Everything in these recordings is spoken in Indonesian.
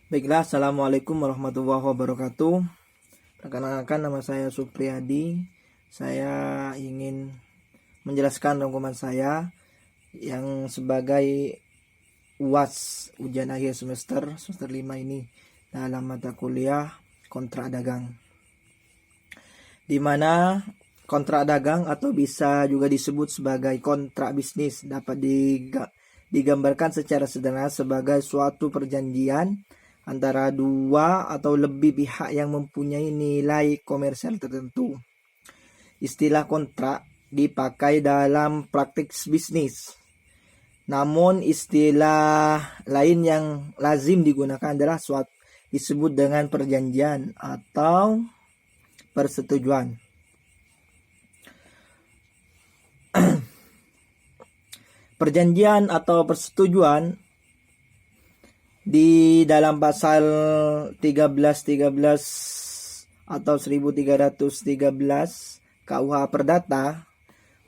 Baiklah, Assalamualaikum warahmatullahi wabarakatuh. Perkenalkan, nama saya Supriyadi. Saya ingin menjelaskan rangkuman saya yang sebagai UAS, ujian akhir semester 5 ini dalam mata kuliah kontrak dagang. Di mana kontrak dagang atau bisa juga disebut sebagai kontrak bisnis dapat digambarkan secara sederhana sebagai suatu perjanjian antara dua atau lebih pihak yang mempunyai nilai komersial tertentu. Istilah kontrak dipakai dalam praktik bisnis. Namun istilah lain yang lazim digunakan adalah disebut dengan perjanjian atau persetujuan. Perjanjian atau persetujuan di dalam pasal 1313 atau 1313 KUH Perdata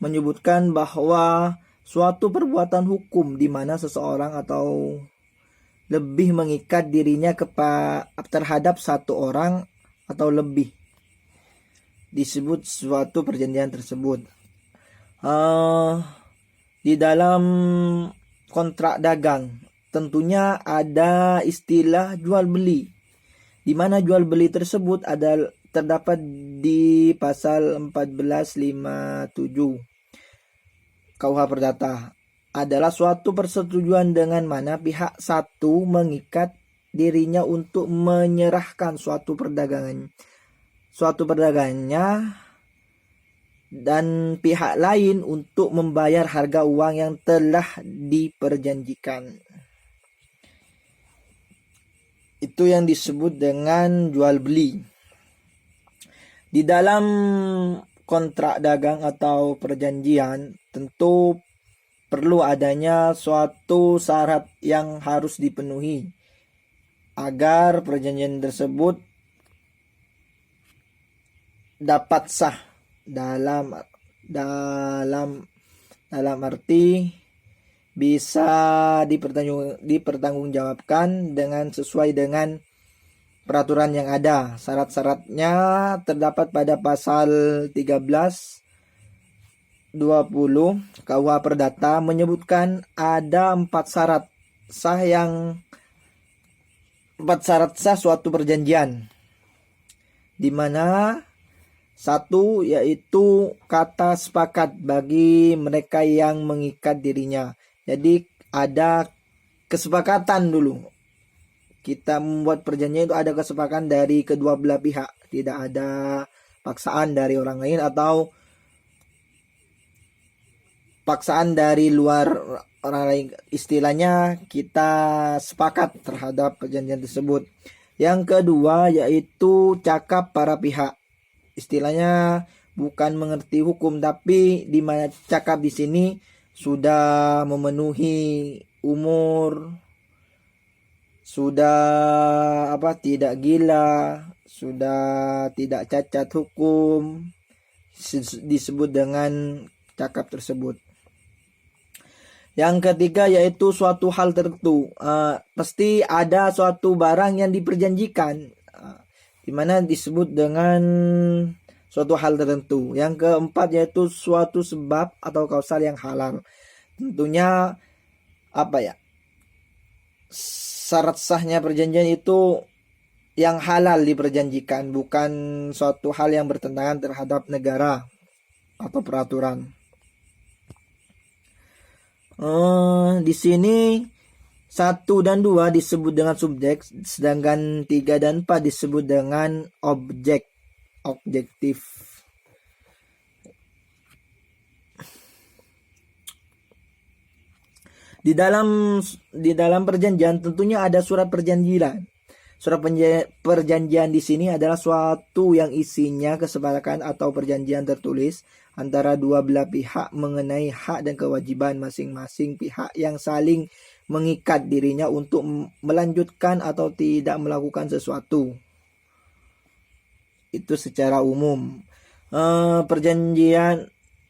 menyebutkan bahwa suatu perbuatan hukum di mana seseorang atau lebih mengikat dirinya terhadap satu orang atau lebih disebut suatu perjanjian tersebut. Di dalam kontrak dagang tentunya ada istilah jual beli, di mana jual beli tersebut terdapat di pasal 1457 KUH Perdata, adalah suatu persetujuan dengan mana pihak satu mengikat dirinya untuk menyerahkan suatu perdagangannya dan pihak lain untuk membayar harga uang yang telah diperjanjikan. Itu yang disebut dengan jual beli. Di dalam kontrak dagang atau perjanjian tentu perlu adanya suatu syarat yang harus dipenuhi agar perjanjian tersebut dapat sah dalam arti bisa dipertanggungjawabkan dengan sesuai dengan peraturan yang ada. Syarat-syaratnya terdapat pada pasal 1320 KUH Perdata menyebutkan ada 4 syarat sah suatu perjanjian, di mana satu yaitu kata sepakat bagi mereka yang mengikat dirinya. Jadi ada kesepakatan dulu. Kita membuat perjanjian itu ada kesepakatan dari kedua belah pihak. Tidak ada paksaan dari orang lain atau paksaan dari luar orang lain. Istilahnya kita sepakat terhadap perjanjian tersebut. Yang kedua yaitu cakap para pihak. Istilahnya bukan mengerti hukum, tapi di mana cakap di sini sudah memenuhi umur, sudah tidak gila, sudah tidak cacat hukum, disebut dengan cakap tersebut. Yang ketiga yaitu suatu hal tertentu. Pasti ada suatu barang yang diperjanjikan, di mana disebut dengan suatu hal tertentu. Yang keempat yaitu suatu sebab atau kausal yang halal. Tentunya syarat sahnya perjanjian itu yang halal diperjanjikan, bukan suatu hal yang bertentangan terhadap negara atau peraturan. Di sini 1 dan 2 disebut dengan subjek, sedangkan 3 dan 4 disebut dengan objektif. Di dalam perjanjian tentunya ada surat perjanjian. Surat perjanjian di sini adalah suatu yang isinya kesepakatan atau perjanjian tertulis antara dua belah pihak mengenai hak dan kewajiban masing-masing pihak yang saling mengikat dirinya untuk melanjutkan atau tidak melakukan sesuatu. Itu secara umum.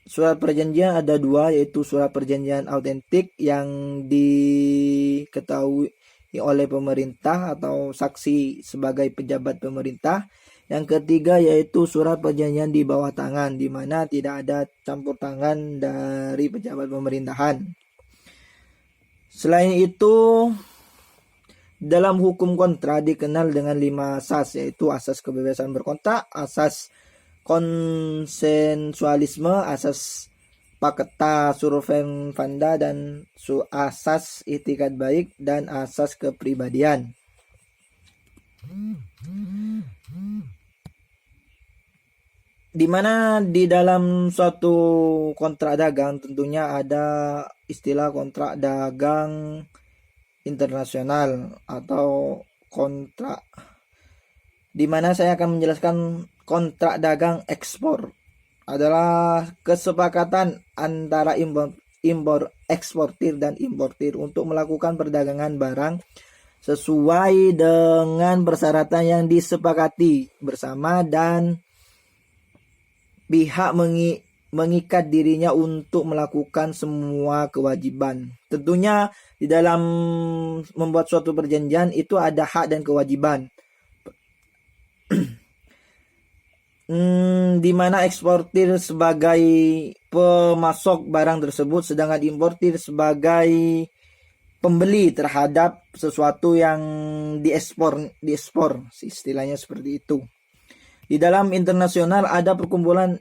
Surat perjanjian ada 2, yaitu surat perjanjian autentik yang diketahui oleh pemerintah atau saksi sebagai pejabat pemerintah. Yang ketiga yaitu surat perjanjian di bawah tangan, di mana tidak ada campur tangan dari pejabat pemerintahan. Selain itu, dalam hukum kontrak dikenal dengan 5 asas, yaitu asas kebebasan berkontrak, asas konsensualisme, asas Paketa Survivanda, dan asas itikat baik, dan asas kepribadian. Di mana di dalam suatu kontrak dagang tentunya ada istilah kontrak dagang internasional atau kontrak, di mana saya akan menjelaskan kontrak dagang ekspor adalah kesepakatan antara eksportir dan importir untuk melakukan perdagangan barang sesuai dengan persyaratan yang disepakati bersama, dan pihak mengikat dirinya untuk melakukan semua kewajiban. Tentunya di dalam membuat suatu perjanjian itu ada hak dan kewajiban. Di mana eksportir sebagai pemasok barang tersebut, sedangkan importir sebagai pembeli terhadap sesuatu yang diekspor, istilahnya seperti itu. Di dalam internasional ada perkumpulan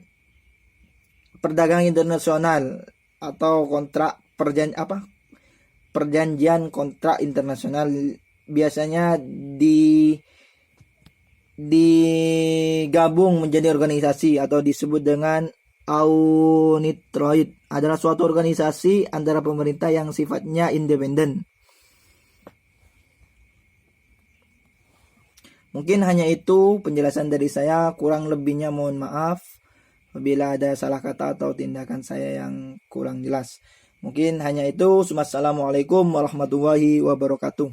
perdagangan internasional atau kontrak perjanjian kontrak internasional, biasanya digabung menjadi organisasi atau disebut dengan UNITROIT, adalah suatu organisasi antara pemerintah yang sifatnya independen. Mungkin hanya itu penjelasan dari saya, kurang lebihnya mohon maaf apabila ada salah kata atau tindakan saya yang kurang jelas. Mungkin hanya itu. Wassalamualaikum warahmatullahi wabarakatuh.